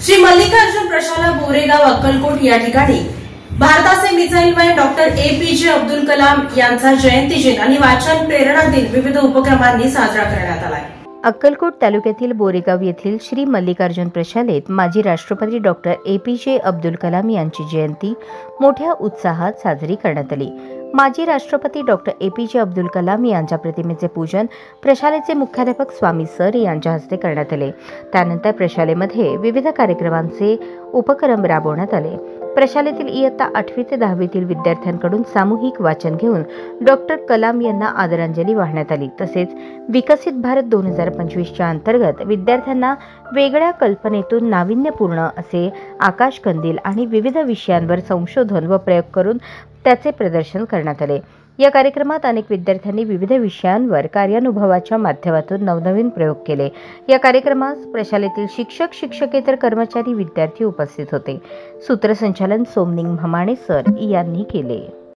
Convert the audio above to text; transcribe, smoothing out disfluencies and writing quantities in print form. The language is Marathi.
श्री मल्लिकार्जुन प्रशाला बोरेगाव अक्कलकोट या ठिकाणी भारताचे missile man doctor APJ Abdul Kalam यांचा जयंती दिन आणि वाचन प्रेरणा दिन विविध उपक्रमांनी साजरा करण्यात आला. अक्कलकोट तालुक्यातील बोरेगाव येथील श्री मल्लिकार्जुन प्रशालेत माजी राष्ट्रपती डॉक्टर APJ अब्दुल कलाम यांची जयंती मोठ्या उत्साहात साजरी करण्यात आली. माजी राष्ट्रपती डॉक्टर APJ अब्दुल कलाम यांच्या प्रतिमेचे पूजन प्रशालेचे मुख्याध्यापक स्वामी सर यांच्या हस्ते करण्यात आले. त्यानंतर प्रशालेमध्ये विविध कार्यक्रमांचे उपक्रम राबवण्यात आले. प्रशालेतील इयत्ता 8वी ते 10वीतील विद्यार्थ्यांकडून सामूहिक वाचन घेऊन डॉक्टर कलाम यांना आदरांजली वाहण्यात आली. तसेच विकसित भारत 2025च्या अंतर्गत विद्यार्थ्यांना वेगळ्या कल्पनेतून नाविन्यपूर्ण असे आकाशकंदील आणि विविध विषयांवर संशोधन व प्रयोग करून त्याचे प्रदर्शन करण्यात आले. या कार्यक्रमात अनेक विद्यार्थ्यांनी विविध विषयांवर कार्यानुभवाच्या माध्यमातून नवनवीन प्रयोग केले. या कार्यक्रमास प्रशालेतील शिक्षक, शिक्षकेतर कर्मचारी, विद्यार्थी उपस्थित होते. सूत्रसंचालन सोमनिंग भमाणे सर यांनी केले.